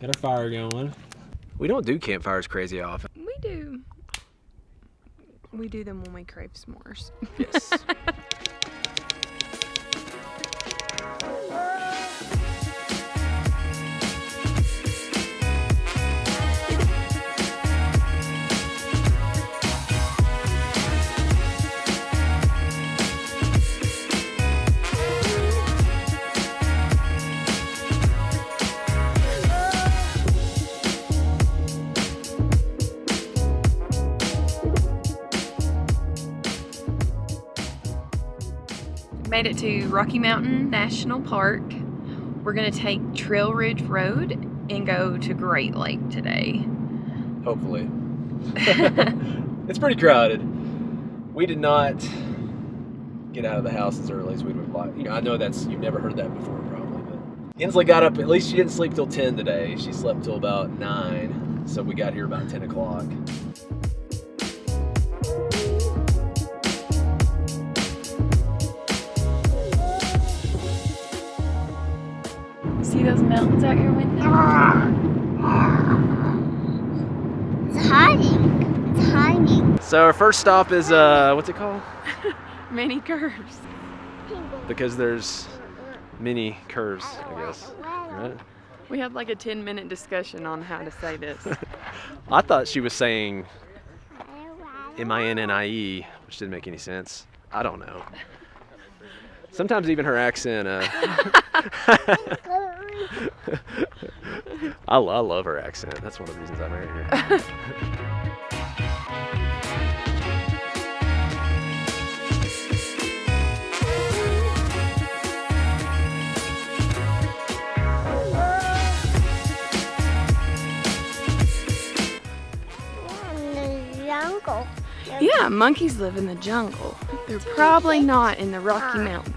Got our fire going. We don't do campfires crazy often. We do. We do them when we crave s'mores. Yes. Made it to Rocky Mountain National Park. We're gonna take Trail Ridge Road and go to Great Lake today. Hopefully. It's pretty crowded. We did not get out of the house as early as we would like. You know, I know you've never heard that before probably, but Inslee got up, at least she didn't sleep till 10 today. She slept till about 9, so we got here about 10 o'clock. See those mountains out your window? It's hiding. It's hiding. So our first stop is, what's it called? Many curves. Because there's many curves, I guess, right? We had like a 10-minute discussion on how to say this. I thought she was saying M-I-N-N-I-E, which didn't make any sense. I don't know. Sometimes even her accent, I love her accent. That's one of the reasons I married her. In the jungle. Yeah, monkeys live in the jungle. They're probably not in the Rocky Mountains.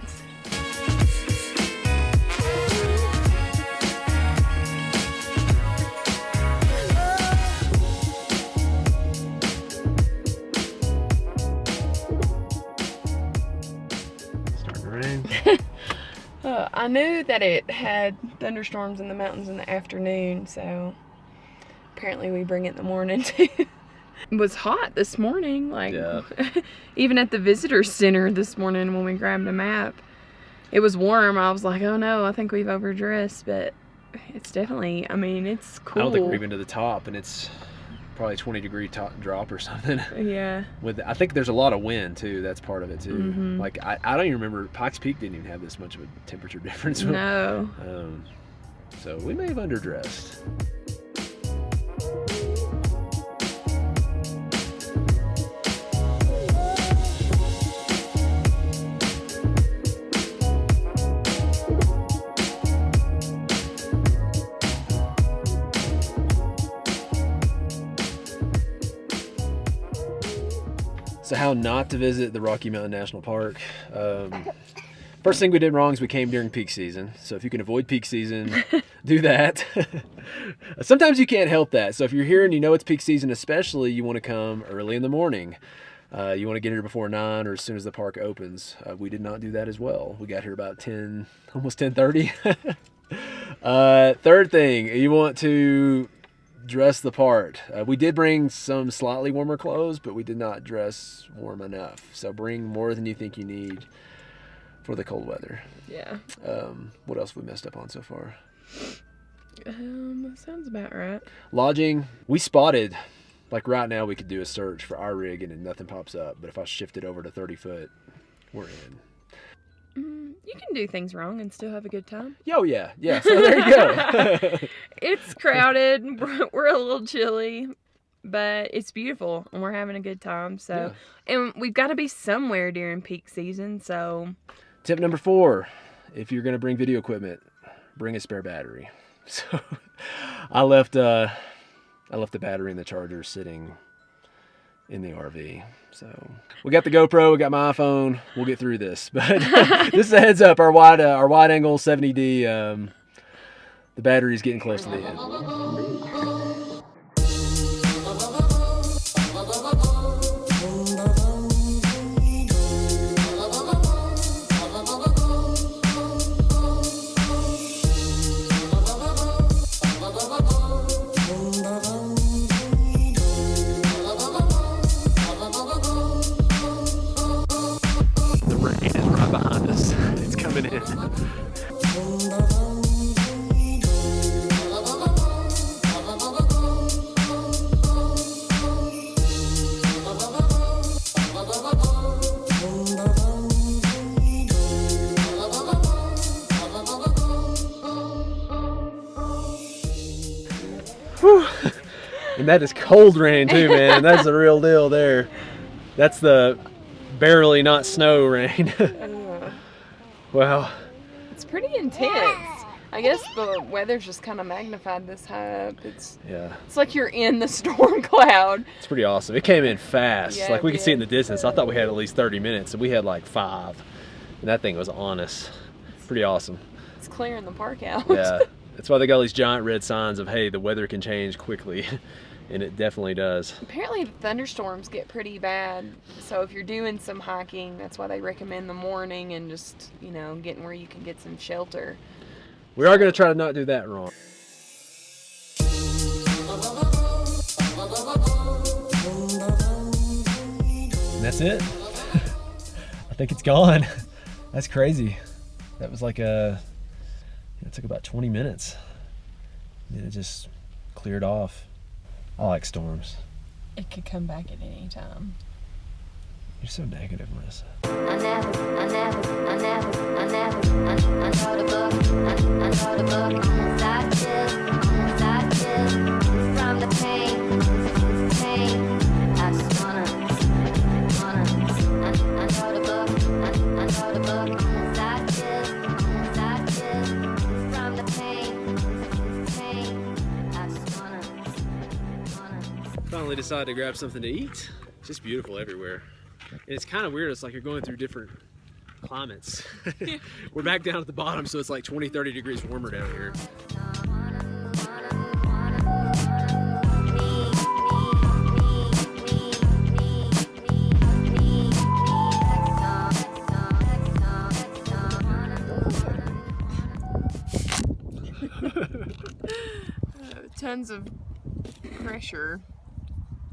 Starting to rain. I knew that it had thunderstorms in the mountains in the afternoon, so apparently we bring it in the morning too. It was hot this morning, like Yeah. even at the visitor center this morning when we grabbed a map, it was warm. I was like, oh no, I think we've overdressed, but it's definitely, I mean, it's cool. I don't think we're even to the top, and it's probably 20-degree drop or something. Yeah. I think there's a lot of wind too. That's part of it too. Mhm. Like I don't even remember, Pikes Peak didn't even have this much of a temperature difference. No. So we may have underdressed. So how not to visit the Rocky Mountain National Park. First thing we did wrong is we came during peak season. So if you can avoid peak season, do that. Sometimes you can't help that. So if you're here and you know it's peak season, especially, you want to come early in the morning. You want to get here before 9 or as soon as the park opens. We did not do that as well. We got here about 10, almost 10:30. Third thing, you want to dress the part. We did bring some slightly warmer clothes, but we did not dress warm enough. So bring more than you think you need for the cold weather. Yeah. What else have we messed up on so far? Sounds about right. Lodging, we spotted, like right now we could do a search for our rig and nothing pops up. But if I shift it over to 30 foot, we're in. You can do things wrong and still have a good time. Oh yeah. So there you go. It's crowded. We're a little chilly, but it's beautiful and we're having a good time. So, and we've got to be somewhere during peak season. So, Tip number 4, if you're going to bring video equipment, bring a spare battery. So I left the battery and the charger sitting in the RV. So we got the GoPro, we got my iPhone. We'll get through this. But this is a heads up. Our wide angle 70D, the battery's getting close to the end. Whew. And that is cold rain too, man. That's the real deal there. That's the barely not snow rain. Wow. It's pretty intense. I guess the weather's just kind of magnified this high up. It's like you're in the storm cloud. It's pretty awesome. It came in fast. Yeah, like we could see it in did. the distance. I thought we had at least 30 minutes, and we had like 5. And that thing was on us. Pretty awesome. It's clearing the park out. Yeah. That's why they got all these giant red signs of, hey, the weather can change quickly. And it definitely does. Apparently thunderstorms get pretty bad. So if you're doing some hiking, that's why they recommend the morning and just, you know, getting where you can get some shelter. We are going to try to not do that wrong. And that's it. I think it's gone. That's crazy. That was like it took about 20 minutes. And it just cleared off. I like storms. It could come back at any time. You're so negative, Marissa. I know the book. Side chill from the pain. I just wanna. I know the book. Side chill from the pain. I just wanna. Finally decided to grab something to eat. It's just beautiful everywhere. And it's kind of weird. It's like you're going through different climates. We're back down at the bottom, so it's like 20, 30 degrees warmer down here. Tons of pressure.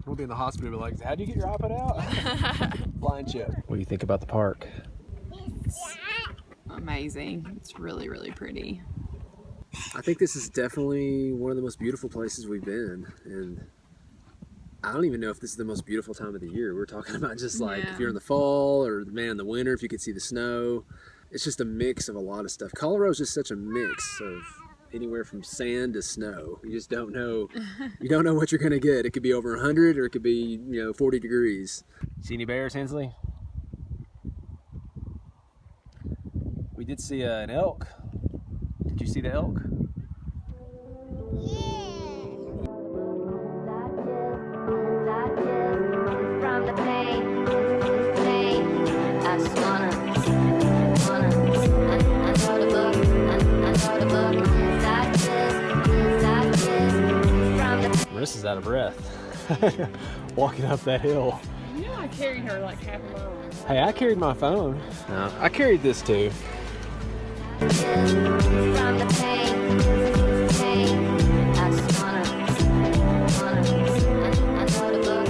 We'll be in the hospital, but like, how do you get your iPad out? Blind chip. What do you think about the park? Amazing. It's really, really pretty. I think this is definitely one of the most beautiful places we've been, and I don't even know if this is the most beautiful time of the year. We're talking about just like if you're in the fall or in the winter, if you could see the snow. It's just a mix of a lot of stuff. Colorado's just such a mix of anywhere from sand to snow. You just don't know. You don't know what you're gonna get. It could be over 100 or it could be 40 degrees. See any bears, Hensley? We did see an elk. Did you see the elk? From the pain. I just wanna. I know the book. Marissa's out of breath. Walking up that hill. You know I carried her like half a mile. Hey, I carried my phone. No, I carried this too. From the pain. I just wanna. I know the book.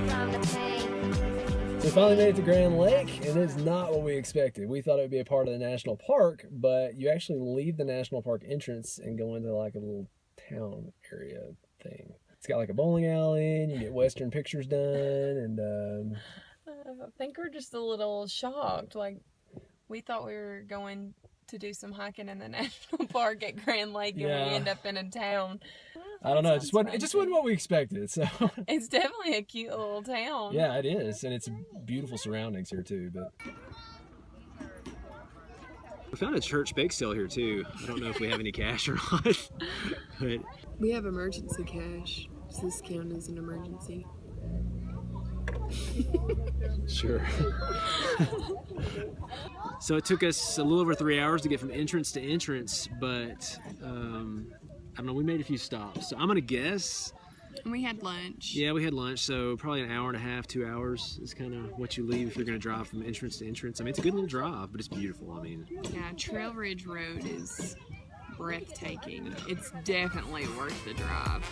From the pain. So we finally made it to Grand Lake, and it's not what we expected. We thought it would be a part of the national park, but you actually leave the national park entrance and go into like a little town area thing. It's got like a bowling alley, and you get Western pictures done, and I think we're just a little shocked. Like, we thought we were going to do some hiking in the national park at Grand Lake, and we end up in a town. I don't know. It just wasn't what we expected. So it's definitely a cute little town. Yeah, it is, and it's beautiful surroundings here too. But we found a church bake sale here too. I don't know if we have any cash or not, but we have emergency cash. Does this count as an emergency? Sure. So it took us a little over 3 hours to get from entrance to entrance, but I don't know, we made a few stops. So I'm gonna guess. We had lunch. Yeah, we had lunch, so probably an hour and a half, 2 hours is kind of what you leave if you're gonna drive from entrance to entrance. I mean, it's a good little drive, but it's beautiful. I mean, yeah, Trail Ridge Road is breathtaking. It's definitely worth the drive.